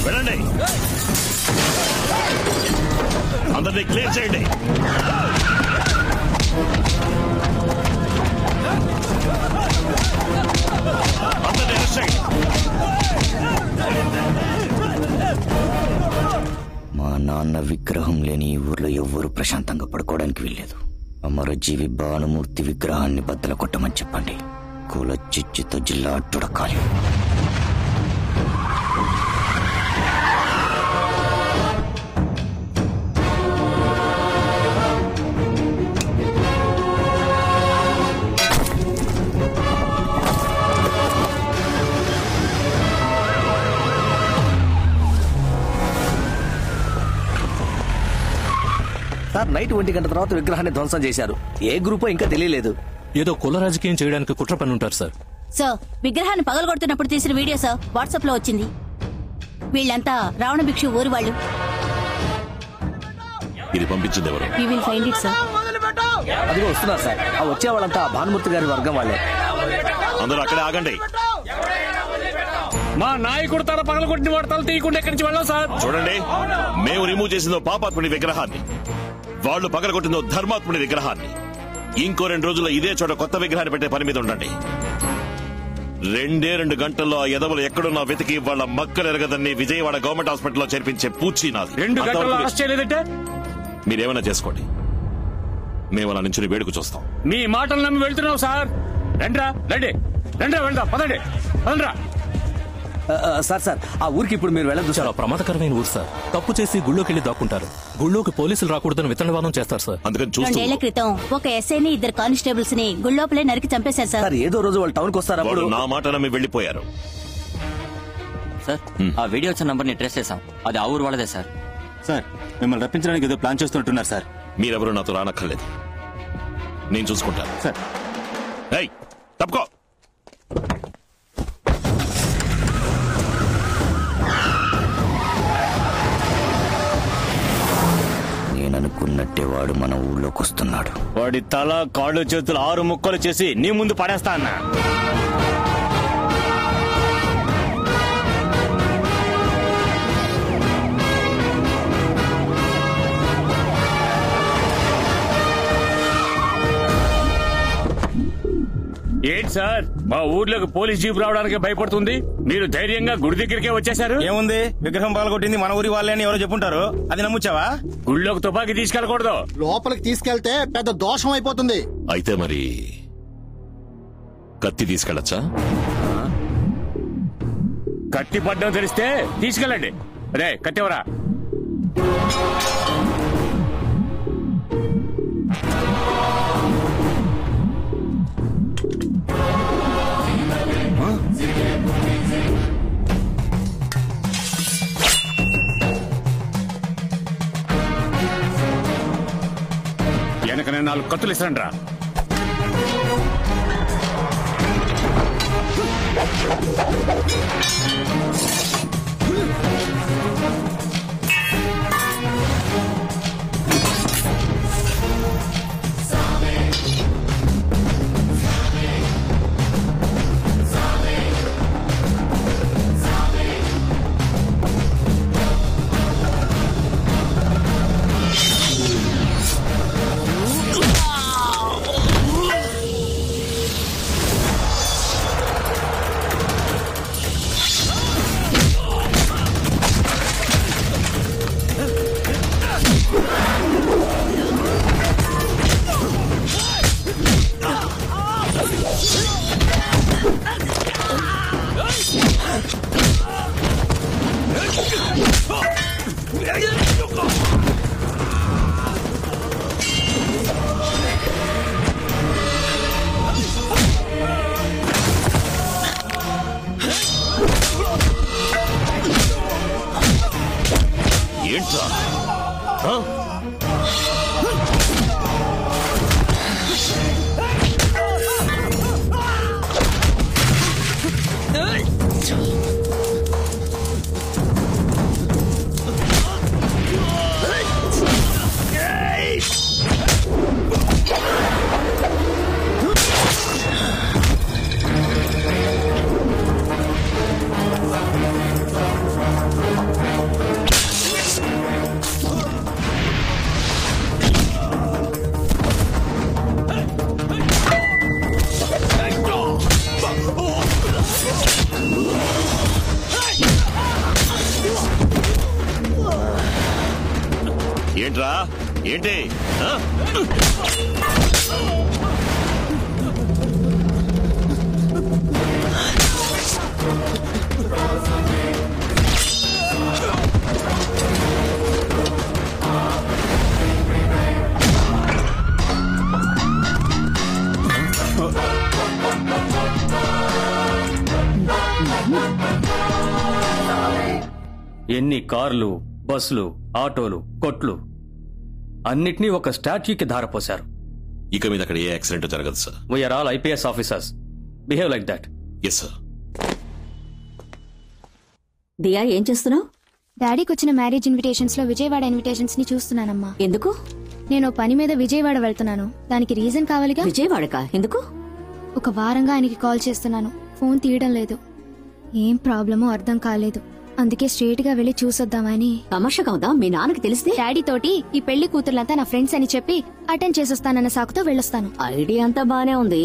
వెళ్ళండి, అందరినీ క్లియర్ చేయండి. అందరినీ అరెస్ట్ చేయండి. మా నాన్న విగ్రహం లేని ఈ ఊర్లో ఎవ్వరూ ప్రశాంతంగా పడుకోవడానికి వీల్లేదు. అమరజీవి భానుమూర్తి విగ్రహాన్ని బద్దలు కొట్టమని చెప్పండి. కుల చిచ్చుతో జిల్లా అట్టుడకాలి. సార్, నైట్ 1 గంట తర్వాత విగ్రహాన్ని ధ్వంసం చేశారు. ఏ గ్రూపో ఇంకా తెలియలేదు. ఏదో కుల రాజకీయం చేయడానికి కుట్ర పని ఉంటారు సార్. సార్, విగ్రహాన్ని పగలగొడుతున్నప్పుడు తీసిన వీడియో సార్ వాట్సాప్ లో వచ్చింది. వీళ్ళంతా రావణ భిక్షు ఊరు వాళ్ళు. ఇది పంపించింది ఎవరు? We will find it, sir. అదిగో వస్తున్నారు సార్. ఆ వచ్చే వాళ్ళంతా భానుమూర్తి గారి వర్గం వాళ్ళే. అందరూ అక్కడే ఆగండి. మా నాయకుడు తల పగలగొట్టిన వాడు తల తీయకుండా ఎక్కడి నుంచి వెళ్ళాం సార్. చూడండి, మేము రిమూవ్ చేసిందో పాపాత్ముడి విగ్రహాన్ని, వాళ్ళు పగలగొట్టిందో ధర్మాత్ముడి విగ్రహాన్ని. ఇంకో 2 రోజుల్లో ఇదే చోట కొత్త విగ్రహాన్ని పెట్టే పని మీద ఉండండి. 2 గంటల్లో ఆ ఎదవలు ఎక్కడున్నా వెతికి వాళ్ళ మక్కలు ఎరగదని విజయవాడ గవర్నమెంట్ హాస్పిటల్లో చేర్పించే పూచి నాది. 2 గంటల్లో అరెస్ట్ చేయలేదంటే మీరేమైనా చేసుకోండి, మేము అలా నుంచి వేడుకు చూస్తాం. మీ మాటలు నమ్మి వెళ్తున్నావు సార్. రండ్రా, రండి, వెళ్దాం, పదండి, పదండ్రా. సార్ సార్, ఆ ఊరికి ఇప్పుడు మీరు వెళ్ళదు. చాలా ప్రమాదకరమైన ఊరు సార్. తప్పు చేసి గుళ్ళోకి వెళ్లి దాక్కుంటారు. గుళ్ళోకి పోలీసులు రాకూడదని విత్తనవాదం చేస్తారు సార్. అందుకని 2 ఏళ్ల క్రితం ఒక ఎస్ఐని 2 కానిస్టేబుల్స్ ని గుళ్ళోపలే నరికి చంపేశారు సార్. ఏదో రోజు వాళ్ళు టౌన్ కి వస్తారు. అప్పుడు నా మాట నమ్మి వెళ్లిపోయారు సార్. ఆ వీడియో వచ్చిన నంబర్ ని ట్రేస్ చేశాం. అది ఆ ఊరు వాళ్ళదే సార్. సార్, మిమ్మల్ని రప్పించడానికి ఏదో ప్లాన్ చేస్తుంటున్నారు సార్. మీరెవరూ నాతో రానక్కర్లేదు, నేను చూసుకుంటాను సార్. ఏయ్, తప్పుకో. నేననుకున్నట్టే వాడు మన ఊళ్ళోకి వస్తున్నాడు. వాడి తల, కాళ్ళు, చేతులు 6 ముక్కలు చేసి నీ ముందు పడేస్తా అన్నా. ఏంటి సార్, మా ఊర్లోకి పోలీస్ జీప్ రావడానికి భయపడుతుంది, మీరు ధైర్యంగా గుడి దగ్గరికే వచ్చేసారు. ఏముంది, విగ్రహం పగలగొట్టింది మన ఊరి వాళ్ళే అని ఎవరో చెప్పుంటారు. అది నమ్ముచ్చావా? గుళ్ళోకి తుపాకీ తీసుకెళ్ళకూడదు. లోపలికి తీసుకెళ్తే పెద్ద దోషం అయిపోతుంది. అయితే మరి కత్తి తీసుకెళ్ళచ్చా? కత్తి పడ్డం తెలిస్తే తీసుకెళ్ళండి. అదే కత్తివరా. వెనకనే 4 కత్తులు ఇస్తాను రా. ఏంట్రా? ఏంట్రా ఏంటి ఆ? ఎన్ని కార్లు, బస్సులు, ఆటోలు, కొట్లు అన్నిటినీ ఒక స్టాచ్యూకి ధారపోశారు. ఇక మీద అక్కడ ఏ యాక్సిడెంట్ జరగదు sir. We are all IPS officers. Behave like that. Yes sir. Diya ఏం చేస్తున్నావు? డాడీకి వచ్చిన మ్యారేజ్ ఇన్విటేషన్స్ లో విజయవాడ ఇన్విటేషన్స్ ని చూస్తున్నానమ్మా. ఎందుకు? నేను పని మీద విజయవాడ వెళ్తున్నాను. దానికి రీజన్ కావాలిగా. విజయవాడకా? ఎందుకు? ఒక వారంగా ఆయనకి కాల్ చేస్తున్నాను, ఫోన్ తీయడం లేదు. ఏం ప్రాబ్లమో అర్థం కాలేదు. అందుకే స్ట్రేట్ గా వెళ్లి చూసొద్దామని. తమాషాగా ఉందా? మీ నాన్నకి తెలిస్తే? డాడీ తోటి ఈ పెళ్లి కూతుర్లంతా నా ఫ్రెండ్స్ అని చెప్పి అటెండ్ చేసొస్తానన్న సాకుతో వెళ్ళొస్తాను. ఐడియా అంతా బానే ఉంది.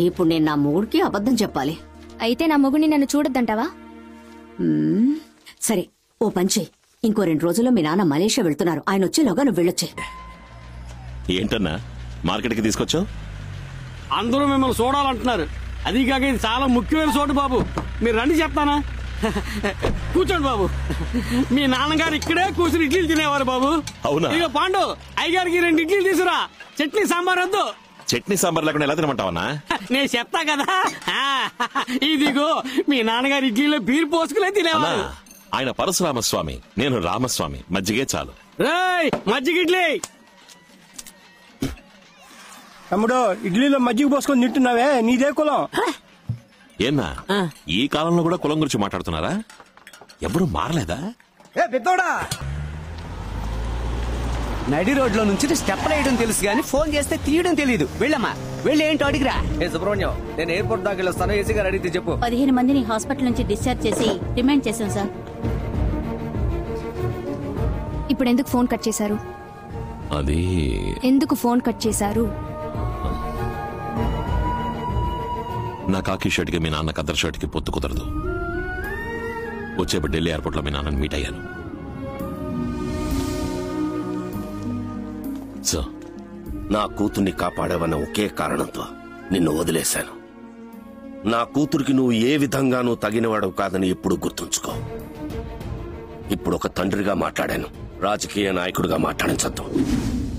ఇప్పుడు నేను నా మూడ్కి అబద్ధం చెప్పాలి. అయితే నా మొగుడిని నన్ను చూడొద్దంటావా? సరే, ఓ పంచే. ఇంకో 2 రోజుల్లో మీ నాన్న మలేషియా వెళ్తున్నారు. ఆయన వచ్చేలోగా నువ్వు వెళ్ళొచ్చే. ఏంటన్నా మార్కెట్కి తీసుకొచ్చావు? అందరూ మిమ్మల్ని చూడాలంటున్నారు. అది కాక ఇది చాలా ముఖ్యమైన చోటు బాబు. మీరు రండి చెప్తానా? కూర్చోండి బాబు. మీ నాన్నగారు ఇక్కడే కూర్చుని ఇడ్లీలు తినేవారు బాబు. అవునా? ఇక పాండు అయ్యగారికి 2 ఇడ్లీలు తీసురా. చట్నీ సాంబార్ వద్దు. చట్నీ సాంబార్ లేకుండా ఎలా తినమంటావన్నా? నేను చెప్తా కదా. ఇదిగో మీ నాన్నగారు ఇడ్లీలో బీర్ పోసుకునే తినేవారు. ఆయన పరశురామస్వామి, నేను రామస్వామి. మజ్జిగే చాలు. రేయ్ మజ్జిగ ఇడ్లీ. తమ్ముడు ఇడ్లీలో మజ్జిగ పోసుకొని తింటున్నావే, నీదే కులం? ఏన్నా ఈ కాలంలో కూడా కులం గురించి మాట్లాడుతున్నారా? ఎవరు మారలేదా? నడి రోడ్లో నుంచి స్టెప్ వేయడం తెలుసు గానీ ఫోన్ చేస్తే తీయడం తెలియదు. వెళ్ళమ్మా, వెళ్ళి ఏంటో అడిగిరా. ఏ సుబ్రహ్మణ్యం, నేను ఎయిర్పోర్ట్ దాకా వెళ్ళొస్తాను. ఏసీ గారు అడిగితే చెప్పు. 15 మందిని హాస్పిటల్ నుంచి డిశ్చార్జ్ చేసి రిమాండ్ చేశాం సార్. ఇప్పుడు ఎందుకు ఫోన్ కట్ చేశారు? అది ఎందుకు ఫోన్ కట్ చేశారు? నా కాకి షర్ట్ కి మీ నాన్న కద్దర్ షర్ట్ కి పొత్తు కుదరదు. వచ్చేప్పుడు ఢిల్లీ ఎయిర్పోర్ట్ లో మీ నాన్నని మీట్ అయ్యాను. సార్, నా కూతుర్ని కాపాడావన్న ఒకే కారణంతో నిన్ను వదిలేశాను. నా కూతురికి నువ్వు ఏ విధంగానూ తగినవాడవు కాదని ఎప్పుడు గుర్తుంచుకో. ఇప్పుడు ఒక తండ్రిగా మాట్లాడాను, రాజకీయ నాయకుడిగా మాట్లాడించద్దు.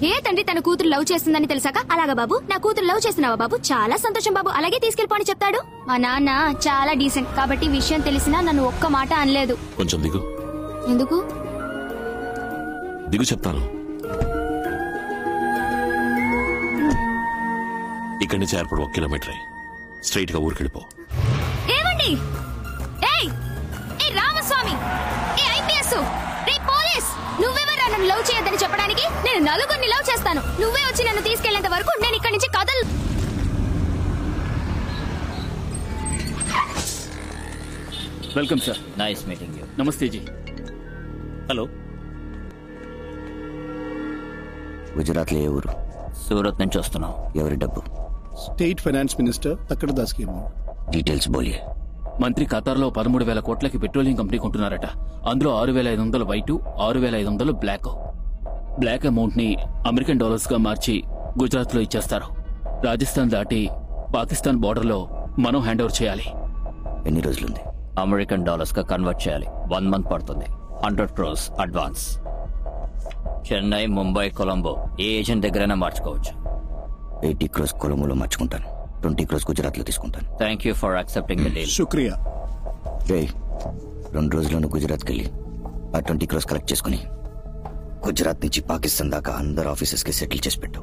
ఏ తండ్రి తన కూతురు లవ్ చేస్తుందని తెలిసాక అలాగా బాబు, నా కూతురు లవ్ చేస్తున్నావా బాబు, చాలా సంతోషం బాబు, అలాగే తీసుకెళ్ళిపోని చెప్తాడు. మా నాన్న చాలా డీసెంట్ కాబట్టి విషయం తెలిసినా నన్ను ఒక్క మాట అనలేదు. కొంచెం దిగు. ఎందుకు దిగు చెప్తాను. ఇక్కడి నుంచి ఎయిర్పోర్ట్ 1 కిలోమీటర్ స్ట్రైట్ గా ఊరికెళ్ళిపో. ఏమండి? ఏయ్ ఏ రామస్వామి, ఏ ఐపీఎస్, రే పోలీస్, నువ్వెవరా నన్ను లవ్ చేయొద్దని చెప్పడానికి? నేను నలుగురిని లవ్ చేస్తాను. నువ్వే వచ్చి నన్ను తీసుకెళ్లేంత వరకు నేను ఇక్కడి నుంచి కదలు. Welcome sir. Nice meeting you. నమస్తే జీ. హలో. గుజరాత్ లో ఏ ఊరు? సూరత్ నుంచి వస్తున్నాం. ఎవరి డబ్బు? State finance minister Takkad Das కి డీటెయిల్స్ బోలియే. మంత్రి ఖతార్లో 13,000 కోట్లకి పెట్రోలియం కంపెనీ కొంటున్నారట. అందులో 6,500 వైట్, 6,500 బ్లాక్. బ్లాక్ అమౌంట్ ని అమెరికన్ డాలర్స్ గా మార్చి గుజరాత్ లో ఇచ్చేస్తారు. రాజస్థాన్ దాటి పాకిస్తాన్ బోర్డర్ లో మనం హ్యాండ్ ఓవర్ చేయాలి. ఎన్ని రోజులుంది? అమెరికన్ డాలర్స్ గా కన్వర్ట్ చేయాలి. 1 మంత్ పడుతుంది. 100 crores అడ్వాన్స్. చెన్నై, ముంబై, కొలంబో ఏ ఏజెంట్ దగ్గరైనా మార్చుకోవచ్చు. 80 crores కొలంబోలో మార్చుకుంటాను. 20 crores గుజరాత్ లో తీసుకుంటాను. Thank you for accepting the deal. శుక్రియా. రే 2 రోజుల్లోనూ గుజరాత్కి వెళ్ళి ఆ 20 crores కలెక్ట్ చేసుకుని గుజరాత్ నుంచి పాకిస్తాన్ దాకా అందరు ఆఫీసెస్ కి సెటిల్ చేసి పెట్టు.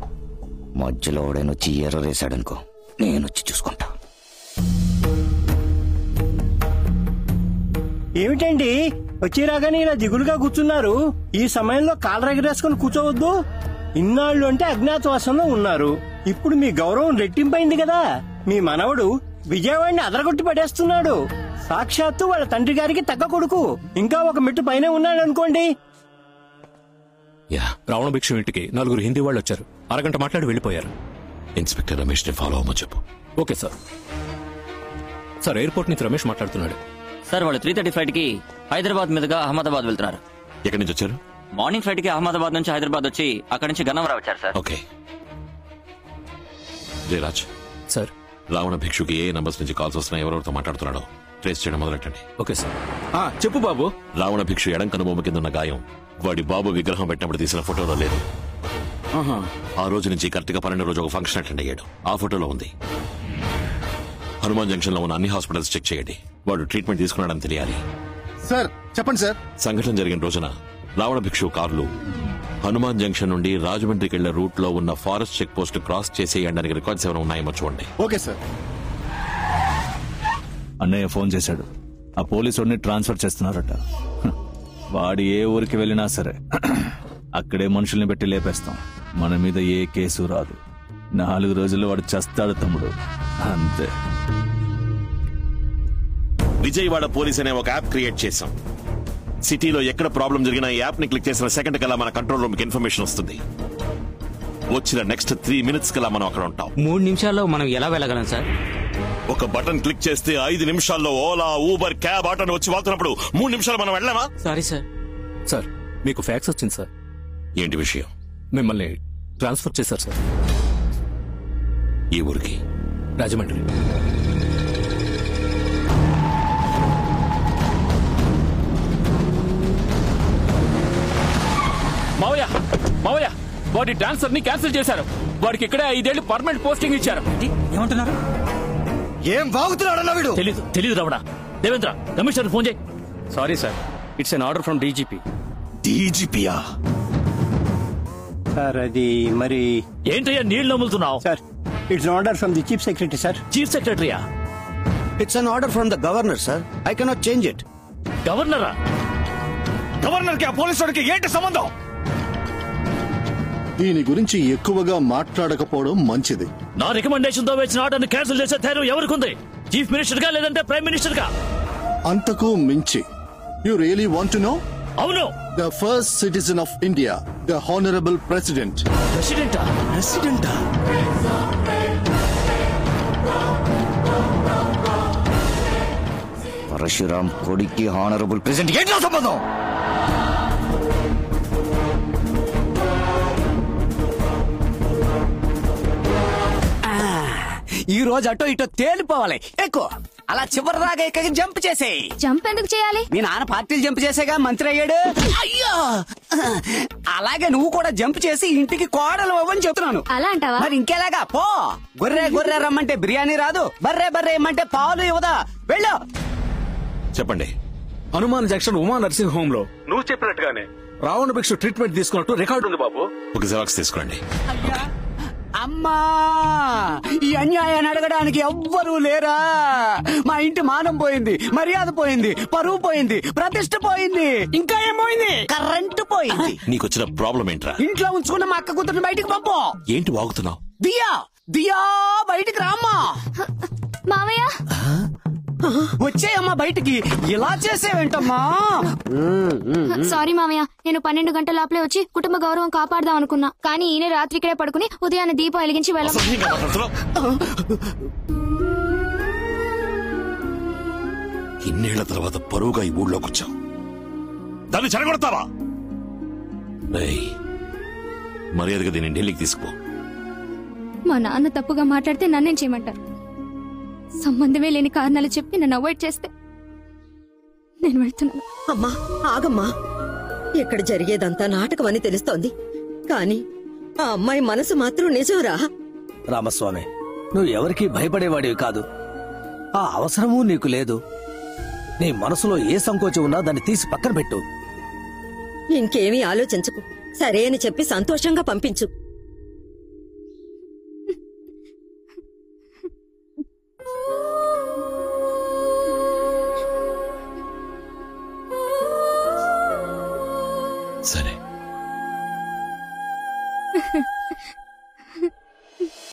మధ్యలో ఓడైనొచ్చి ఎర్ర వేసాడనుకో, నేను వచ్చి చూసుకుంటా. ఏమిటండి వచ్చి రాగానే ఇలా దిగులుగా కూర్చున్నారు? ఈ సమయంలో కాళ్ళ ఎగరేసుకుని కూర్చోవద్దు. ఇన్నాళ్ళు అంటే అజ్ఞాతవాసంలో ఉన్నారు. ఇప్పుడు మీ గౌరవం రెట్టింపైంది కదా. మీ మనవడు విజయవాడిని అదరగొట్టి పడేస్తున్నాడు. సాక్షాత్తు వాళ్ళ తండ్రి గారికి తగ్గ కొడుకు. ఇంకా ఒక మెట్టు పైనే ఉన్నాడు అనుకోండి. రావణ భిక్షు ఇంటికి 4 హిందీ వాళ్ళు వచ్చారు. అరగంట మాట్లాడి వెళ్ళిపోయారు. ఇన్స్పెక్టర్ రమేష్ ని ఫాలో అవ్వమని చెప్పు. Okay sir. సార్, ఎయిర్పోర్ట్ నుంచి రమేష్ మాట్లాడుతున్నాడు. సార్, వాళ్ళు 3:30 ఫ్లైట్ కి హైదరాబాద్ మీదుగా అహ్మదాబాద్ వెళ్తున్నారు. ఎక్కడి నుంచి వచ్చారు? మార్నింగ్ ఫ్లైట్ కి అహ్మదాబాద్ నుంచి హైదరాబాద్ వచ్చి అక్కడి నుంచి గన్నవరం వచ్చారు sir. Okay Jayaraj sir, Ravana భిక్షుకి ఏ నంబర్స్ నుంచి కాల్స్ వస్తున్నాయి, ఎవరెవరితో మాట్లాడుతున్నాడో ట్రేస్ చేయడం మొదలెట్టండి. Okay sir. చెప్పు బాబు. రావణ భిక్షు ఎడం కనుబొమ్మ కింద ఉన్న గాయం వాడి బాబు విగ్రహం పెట్టినప్పుడు తీసిన ఫోటోలో లేదు. ఆ రోజు నుంచి కరెక్ట్ గా 12 రోజు ఒక ఫంక్షన్ అటెండ్ అయ్యాడు. ఆ ఫోటోలో ఉంది. హనుమాన్ జంక్షన్ లో ఉన్న అన్ని హాస్పిటల్స్ చెక్ చేయండి. వాడు ట్రీట్మెంట్ తీసుకున్నాడని తెలియాలి. సార్ చెప్పండి సార్. సంఘటన జరిగిన రోజున రావణ భిక్షు కార్లు హనుమాన్ జంక్షన్ నుండి రాజమండ్రికి వెళ్లే రూట్ లో ఉన్న ఫారెస్ట్ చెక్ పోస్ట్ క్రాస్ చేసేయడానికి రికార్డ్స్ ఏమైనా ఉన్నాయేమో చూడండి. Okay sir. అన్నయ్య ఫోన్ చేశాడు. ఆ పోలీసుడిని ట్రాన్స్ఫర్ చేస్తున్నారట. వాడు ఏ ఊరికి వెళ్ళినా సరే అక్కడే మనుషుల్ని పెట్టి లేపేస్తాం. మన మీద ఏ కేసు రాదు. 4 రోజుల్లో వాడు చస్తాడు తమ్ముడు, అంతే. విజయవాడ పోలీస్ అనే ఒక యాప్ క్రియేట్ చేశాం. సిటీలో ఎక్కడ ప్రాబ్లం జరిగినా ఈ యాప్ ని క్లిక్ చేసిన సెకండ్ కల్లా మన కంట్రోల్ రూమ్ కి ఇన్ఫర్మేషన్ వస్తుంది. వచ్చిన నెక్స్ట్ 3 minutes కల్లా మనం అక్కడ ఉంటాం. 3 నిమిషాల్లో మనం ఎలా వెళ్ళగలం సార్? ఒక బటన్ క్లిక్ చేస్తే 5 నిమిషాల్లో ఓలా, ఊబర్, క్యాబ్, ఆటోని వచ్చి వాళ్తున్నప్పుడు 3 నిమిషాలు మనం వెళ్ళామా? Sorry sir. సార్, మీకు ఫ్యాక్స్ వచ్చింది సార్. ఏంటి విషయం? మిమ్మల్ని ట్రాన్స్ఫర్ చేశారు సార్. ఈ ఊరికి? రాజమండ్రి. మావయ్య మావయ్య, వాడి ట్రాన్స్ఫర్ ని క్యాన్సిల్ చేశారు. వాడికి ఇక్కడే 5 ఏళ్లు పర్మనెంట్ పోస్టింగ్ ఇచ్చారు. ఏమంటున్నారు? ఏం బాగుతున్నాడన్నా వీడు? తెలీదు రావడా. దేవేంద్ర, కమిషనర్ ఫోన్ చేయి. Sorry sir, it's an order from DGP. డీజీపీయా? సార్ అది మరి ఏంటయ్యా నీళ్లు నమ్ములుతున్నావు? Sir, it's order from the chief secretary sir. Chief సెక్రటరీయా? It's an order from the governor sir. I cannot change it. గవర్నరా? గవర్నర్ కి ఆ పోలీసుడికి ఏంటి సంబంధం? దీని గురించి ఎక్కువగా మాట్లాడకపోవడం మంచిది. నా రికమెండేషన్ తో వచ్చిన ఆర్డర్ ని క్యాన్సిల్ చేసే ధైర్యం ఎవరికుంది? చీఫ్ మినిస్టర్ గా లేదంటే ప్రైమ్ మినిస్టర్ గా? అంతకు మించి. You really want to know? అవును. The first citizen of India, the honourable president. ప్రెసిడెంటా? ప్రెసిడెంటా? పరశురామ్ కొడుక్కి హానరబుల్ ప్రెసిడెంట్ ఏంటో సంబంధం? ఈ రోజు అటో ఇటో తేలిపోవాలి. ఎక్కువ అలా చివరి దాకా ఎక్కడికి జంప్ చేసేయి. జంప్ ఎందుకు చేయాలి? మీ నాన్న పార్టీలు జంప్ చేసేగా మంత్రి అయ్యాడు. అయ్యో, అలాగే నువ్వు కూడా జంప్ చేసి ఇంటికి కోడలు అవ్వని చెప్తున్నాను. అలా అంటావా? మరి ఇంకెలాగా? పో. గొర్రె గొర్రె రమ్మంటే బిర్యానీ రాదు, బర్రె బర్రె ఇమ్మంటే పాలు ఇవ్వదా? వెళ్ళు. చెప్పండి. Hanuman junction Uma nursing home లో నువ్వు చెప్పినట్టుగానే రావణ భిక్షు ట్రీట్మెంట్ తీసుకున్నట్టు రికార్డు ఉంది బాబు. ఒక జిరాక్స్ తీసుకోండి. అమ్మా, ఈ అన్యాయాన్ని అడగడానికి ఎవ్వరూ లేరా? మా ఇంటి మానం పోయింది, మర్యాద పోయింది, పరువు పోయింది, ప్రతిష్ట పోయింది, ఇంకా ఏం పోయింది? కరెంటు పోయింది. నీకొచ్చిన ప్రాబ్లం ఏంట్రా? ఇంట్లో ఉంచుకున్న మా అక్క కూతుర్ని బయటికి పంపు. ఏంటి వాగుతున్నావు? దియా దియా బయటికి రామ్మా. మావయ్య, వచ్చేయమ్మా బయటికి. ఇలా చేసేవేంటమ్మా? సారీ మావయ్య, నేను 12 గంటల లోపలే వచ్చి కుటుంబ గౌరవం కాపాడదాం అనుకున్నా. కానీ ఈయన రాత్రి ఇక్కడే పడుకుని ఉదయాన్నే దీపం వెలిగించి ఇన్నేళ్ల తర్వాత పరువుగా ఈ ఊళ్ళోకి వచ్చావు. దాన్ని చెడగొడతావా? మర్యాదగా దీన్ని ఢిల్లీకి తీసుకుపో. మా నాన్న తప్పుగా మాట్లాడితే నన్నేం చేయమంటారు? సంబంధమే లేని కారణాలు చెప్పి నన్ను అవాయిడ్ చేస్తే నేను వెళ్తున్నాను. అమ్మా ఆగమ్మా, ఇక్కడ జరిగేదంతా నాటకం అని తెలుస్తోంది, కానీ ఆ అమ్మాయి మనసు మాత్రం నిజంరా. రామస్వామి, నువ్వు ఎవరికీ భయపడేవాడివి కాదు. ఆ అవసరమూ నీకు లేదు. నీ మనసులో ఏ సంకోచం ఉన్నా దాన్ని తీసి పక్కన పెట్టు. ఇంకేమీ ఆలోచించకు, సరే అని చెప్పి సంతోషంగా పంపించు. సరే.